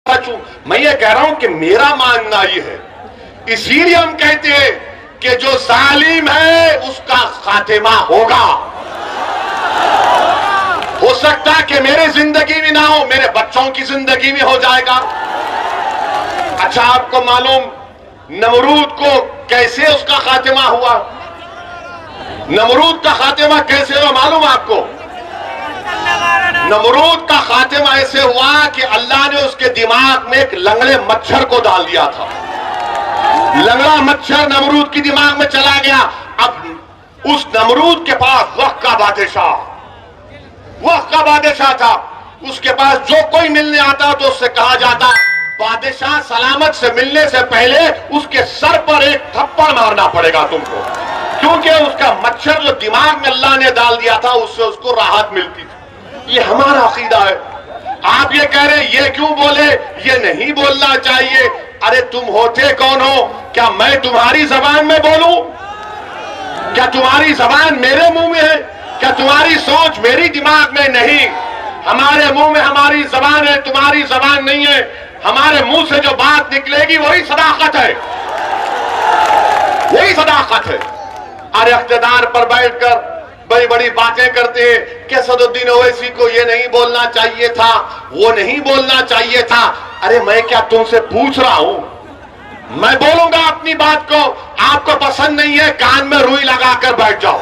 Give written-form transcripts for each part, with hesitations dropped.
सच हूं। मैं ये कह रहा हूं कि मेरा मानना ये है, इसीलिए हम कहते हैं कि जो जालिम है उसका खातिमा होगा। हो सकता है कि मेरी जिंदगी में ना हो, मेरे बच्चों की जिंदगी में हो जाएगा। अच्छा, आपको मालूम नमरूद को कैसे उसका खातिमा हुआ? नमरूद का खातिमा कैसे हुआ मालूम आपको? नमरूद का खातिमा ऐसे हुआ कि अल्लाह ने उसके दिमाग में एक लंगड़े मच्छर को डाल दिया था। लंगड़ा मच्छर नमरूद की दिमाग में चला गया। अब उस नमरूद के पास वक्त का बादशाह था। उसके पास जो कोई मिलने आता तो उससे कहा जाता, बादशाह सलामत से मिलने से पहले उसके सर पर एक थप्पड़ मारना पड़ेगा तुमको, क्योंकि उसका मच्छर जो दिमाग में अल्लाह ने डाल दिया था उससे उसको राहत मिलती थी। ये हमारा अकीदा है। आप ये कह रहे ये क्यों बोले, ये नहीं बोलना चाहिए। अरे तुम होते कौन हो? क्या मैं तुम्हारी जबान में बोलूं? क्या तुम्हारी जबान मेरे मुंह में है? क्या तुम्हारी सोच मेरी दिमाग में नहीं? हमारे मुंह में हमारी जबान है, तुम्हारी जबान नहीं है। हमारे मुंह से जो बात निकलेगी वही सदाकत है, वही सदाकत है। अरे इख्तिदार पर बैठकर बड़ी बड़ी बातें करते हैं कि असदुद्दीन ओवैसी को ये नहीं बोलना चाहिए था, वो नहीं बोलना चाहिए था। अरे मैं क्या तुमसे पूछ रहा हूं? मैं बोलूंगा अपनी बात को, आपको पसंद नहीं है कान में रुई लगाकर बैठ जाओ।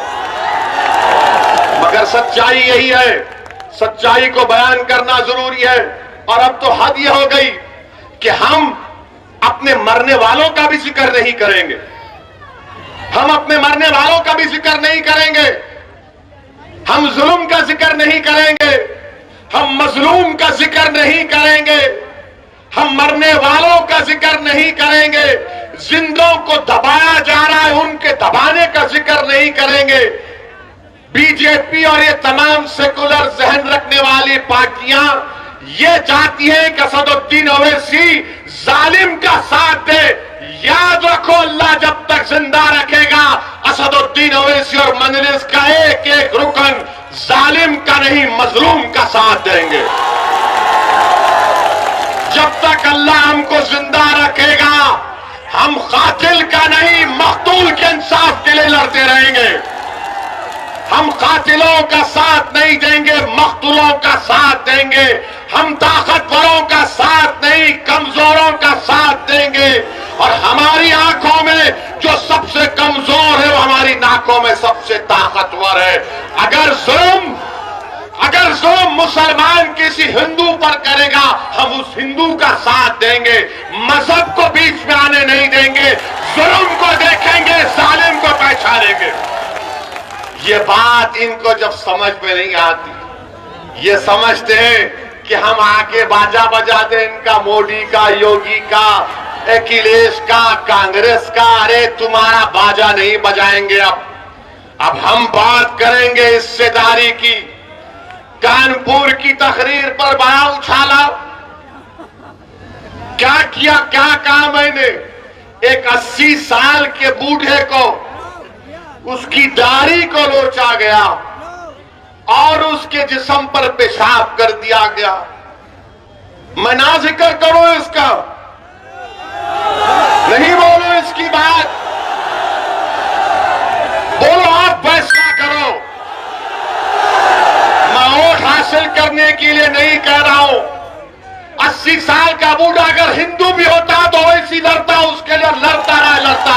मगर सच्चाई यही है, सच्चाई को बयान करना जरूरी है। और अब तो हद यह हो गई कि हम अपने मरने वालों का भी जिक्र नहीं करेंगे। हम अपने मरने वालों का भी जिक्र नहीं करेंगे। हम जुल्म का जिक्र नहीं करेंगे। हम मजलूम का जिक्र नहीं करेंगे। हम मरने वालों का जिक्र नहीं करेंगे। जिंदों को दबाया जा रहा है, उनके दबाने का जिक्र नहीं करेंगे। बीजेपी और ये तमाम सेकुलर जहन रखने वाली पार्टियां ये चाहती हैं कि असदुद्दीन ओवैसी जालिम का साथ दे। याद रखो, अल्लाह जब तक जिंदा रखेगा असदुद्दीन ओवैसी और मजलिस का एक एक रुकन जालिम का नहीं मजलूम का साथ देंगे। जब तक अल्लाह हमको जिंदा रखेगा हम कातिल का नहीं मकतूल के इंसाफ के लिए लड़ते रहेंगे। हम कातिलों का साथ नहीं देंगे, मकतूलों का साथ देंगे। हम ताकतवरों का साथ नहीं, कमजोरों का साथ देंगे। और हमारी आंखों में जो सबसे कमजोर है वो हमारी नाकों में सबसे ताकतवर है। अगर जुल्म मुसलमान किसी हिंदू पर करेगा हम उस हिंदू का साथ देंगे। मजहब को बीच में आने नहीं देंगे। जुल्म को देखेंगे, जालिम को पहचानेंगे। ये बात इनको जब समझ में नहीं आती, ये समझते हैं कि हम आके बाजा बजा दें इनका, मोदी का, योगी का, अखिलेश का, कांग्रेस का। अरे तुम्हारा बाजा नहीं बजाएंगे। अब हम बात करेंगे हिस्सेदारी की। कानपुर की तकरीर पर बड़ा उछाला। क्या किया, क्या कहा मैंने? एक 80 साल के बूढ़े को उसकी दाढ़ी को लोचा गया और उसके जिस्म पर पेशाब कर दिया गया। मैं ना जिक्र करूं इसका, नहीं बोलो इसकी बात, बोलो आप फैसला करो। मैं वोट हासिल करने के लिए नहीं कह रहा हूं। 80 साल का बूढ़ा अगर हिंदू भी होता तो वैसी लड़ता, उसके लिए लड़ता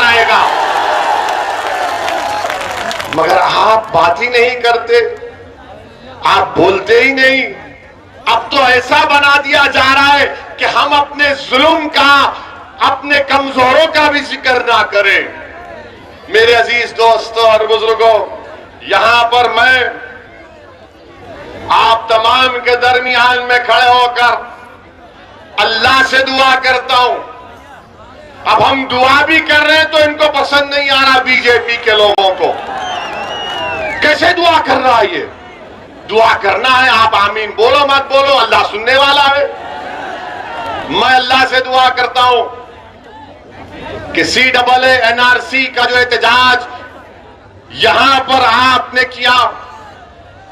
रहेगा। मगर आप बात ही नहीं करते, आप बोलते ही नहीं। अब तो ऐसा बना दिया जा रहा है कि हम अपने जुल्म का, अपने कमजोरों का भी जिक्र ना करें। मेरे अजीज दोस्तों और बुजुर्गों, यहां पर मैं आप तमाम के दरमियान में खड़े होकर अल्लाह से दुआ करता हूं। अब हम दुआ भी कर रहे हैं तो इनको पसंद नहीं आ रहा बीजेपी के लोगों को। कैसे दुआ कर रहा है ये? दुआ करना है, आप आमीन बोलो मत बोलो, अल्लाह सुनने वाला है। मैं अल्लाह से दुआ करता हूं कि CAA NRC का जो एहतजाज यहां पर आपने किया,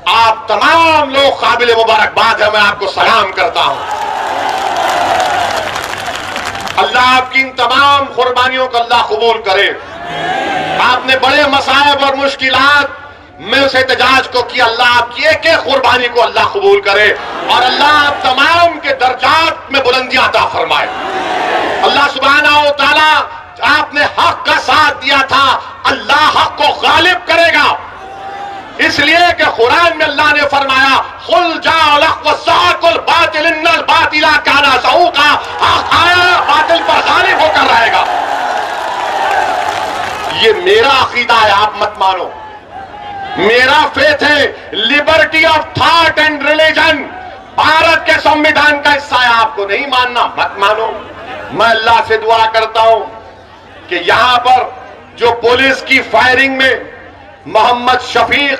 आप तमाम लोग काबिल मुबारकबाद है। मैं आपको सलाम करता हूं। अल्लाह आपकी इन तमाम कुर्बानियों को अल्लाह कबूल करे। आपने बड़े मसाइब और मुश्किलात में उस एहतजाज को किया, अल्लाह आपकी एक एक कुर्बानी को अल्लाह कबूल करे और अल्लाह आप तमाम के दर्जात में बुलंदियां अता फरमाए। अल्लाह सुब्हानहू व तआला, आपने हक का साथ दिया था, अल्लाह हक को गालिब करेगा, इसलिए कि कुरान में अल्लाह ने फरमाया खुल जाओ लक वसाकुल बातिल इन्नल बातिला काना ज़हूका, हक आया बातिल पर गालिब होकर रहेगा। ये मेरा अकीदा है, आप मत मानो। मेरा फेथ है, liberty of thought and religion Bharat के संविधान का हिस्सा है। आपको नहीं मानना मत मानो। मैं अल्लाह से दुआ करता हूं कि यहां पर जो पुलिस की फायरिंग में मोहम्मद शफीक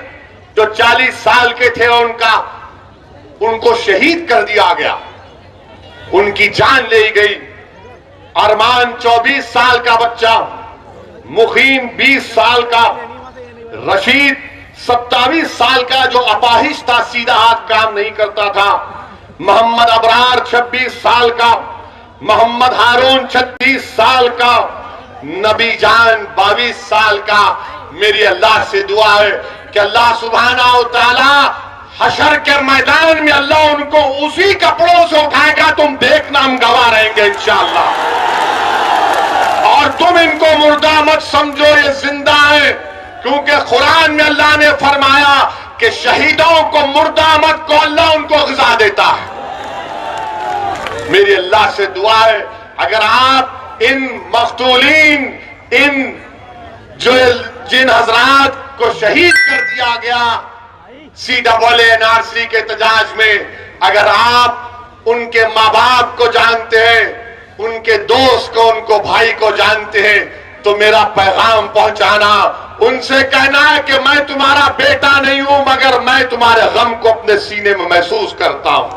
जो 40 साल के थे उनको शहीद कर दिया गया, उनकी जान ले गई। अरमान 24 साल का बच्चा, मुकीम 20 साल का, रशीद 27 साल का जो अपाहिज था, सीधा हाथ काम नहीं करता था, मोहम्मद अबरार 26 साल का, मोहम्मद हारून 36 साल का, नबी जान 22 साल का। मेरी अल्लाह से दुआ है कि अल्लाह सुब्हानहू व तआला हशर के मैदान में अल्लाह उनको उसी कपड़ों से उठाएगा। तुम देखना, हम गवाह रहेंगे इंशाअल्लाह। और तुम इनको मुर्दा मत समझो, ये जिंदा है, क्योंकि कुरान में अल्लाह ने फरमाया कि शहीदों को मुर्दा मत को अल्लाह उनको ग़िज़ा देता है। मेरी अल्लाह से दुआ है, अगर आप इन मक़तूलीन, इन जो जिन हजरात को शहीद कर दिया गया CAA के एहतजाज में, अगर आप उनके माँ बाप को जानते हैं, उनके दोस्त को, उनको भाई को जानते हैं, तो मेरा पैगाम पहुंचाना, उनसे कहना है कि मैं तुम्हारा बेटा नहीं हूं, मगर मैं तुम्हारे गम को अपने सीने में महसूस करता हूं।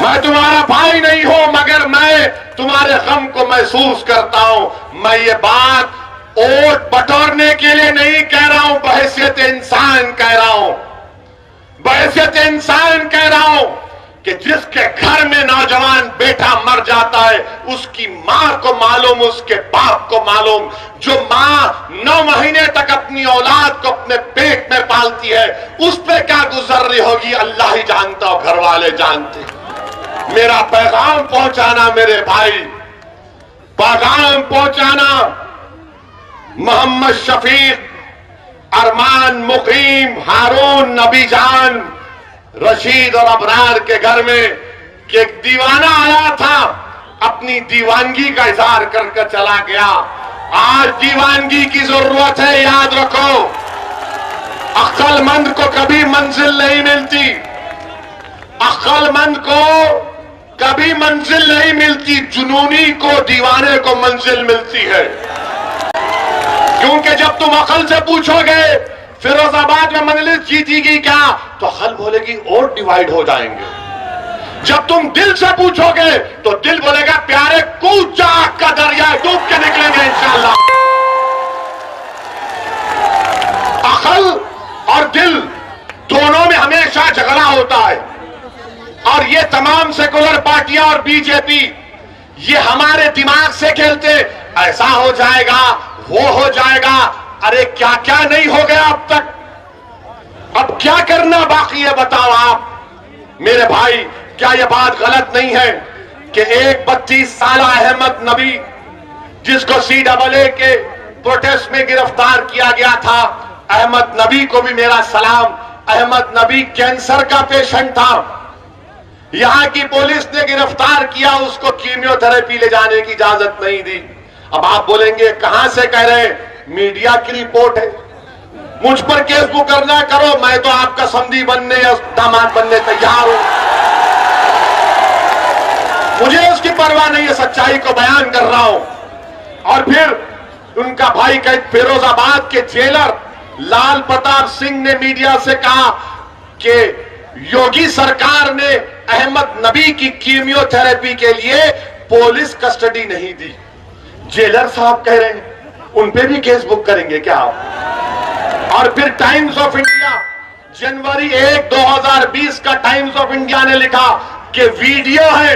मैं तुम्हारा भाई नहीं हूं, मगर मैं तुम्हारे गम को महसूस करता हूं। मैं ये बात वोट बटोरने के लिए नहीं कह रहा हूं, बहैसियत इंसान कह रहा हूं, बहैसियत इंसान कह रहा हूं कि जिसके घर में नौजवान बेटा मर जाता है, उसकी मां को मालूम, उसके बाप को मालूम। जो मां 9 महीने तक अपनी औलाद को अपने पेट में पालती है, उस पे क्या गुजर रही होगी अल्लाह ही जानता हो, घर वाले जानते। मेरा पैगाम पहुंचाना मेरे भाई, पैगाम पहुंचाना मोहम्मद शफीक, अरमान, मुकीम, हारून, नबी जान, रशीद और अबरार के घर में कि एक दीवाना आया था, अपनी दीवानगी का इजहार करके चला गया। आज दीवानगी की जरूरत है, याद रखो। अक्लमंद को कभी मंजिल नहीं मिलती, अक्लमंद को कभी मंजिल नहीं मिलती, जुनूनी को, दीवाने को मंजिल मिलती है। क्योंकि जब तुम अकल से पूछोगे फिरोजाबाद में मंजिल जीतेगी क्या, तो अकल बोलेगी और डिवाइड हो जाएंगे। जब तुम दिल से पूछोगे तो दिल बोलेगा प्यारे कूद जा, का दरिया डूब के निकलेंगे इंशाअल्लाह। अकल और दिल दोनों में हमेशा झगड़ा होता है, और ये तमाम सेकुलर पार्टियां और बीजेपी ये हमारे दिमाग से खेलते, ऐसा हो जाएगा, वो हो जाएगा। अरे क्या क्या नहीं हो गया अब तक, अब क्या करना बाकी है बताओ आप मेरे भाई। क्या यह बात गलत नहीं है कि एक 32 साल अहमद नबी, जिसको CAA के प्रोटेस्ट में गिरफ्तार किया गया था, अहमद नबी को भी मेरा सलाम। अहमद नबी कैंसर का पेशेंट था, यहां की पुलिस ने गिरफ्तार किया, उसको कीमियोथेरेपी ले जाने की इजाजत नहीं दी। अब आप बोलेंगे कहां से कह रहे हैं, मीडिया की रिपोर्ट है, मुझ पर केस मुकदमा करो, मैं तो आपका समधी बनने या दामाद बनने तैयार हूं, मुझे उसकी परवाह नहीं है, सच्चाई को बयान कर रहा हूं। और फिर उनका भाई का फिरोजाबाद के जेलर लाल प्रताप सिंह ने मीडिया से कहा कि योगी सरकार ने अहमद नबी की कीमियोथेरेपी के लिए पुलिस कस्टडी नहीं दी। जेलर साहब कह रहे हैं उन पे भी केस बुक करेंगे क्या आप? और फिर टाइम्स ऑफ इंडिया जनवरी 1, 2020 का टाइम्स ऑफ इंडिया ने लिखा कि वीडियो है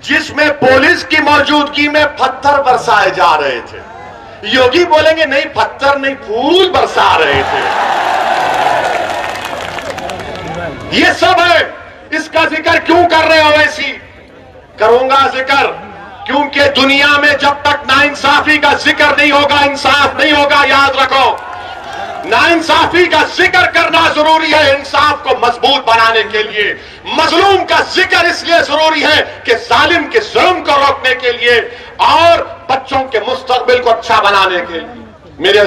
जिसमें पुलिस की मौजूदगी में पत्थर बरसाए जा रहे थे। योगी बोलेंगे नहीं पत्थर नहीं फूल बरसा रहे थे। ये सब है। इसका जिक्र क्यों कर रहे हो? ऐसी करूंगा जिक्र क्योंकि दुनिया में जब तक नाइंसाफी का जिक्र नहीं होगा, इंसाफ नहीं होगा। याद रखो, नाइंसाफी का जिक्र करना जरूरी है इंसाफ को मजबूत बनाने के लिए। मजलूम का जिक्र इसलिए जरूरी है कि जालिम के जुल्म को रोकने के लिए और बच्चों के मुस्तकबिल को अच्छा बनाने के लिए। मेरे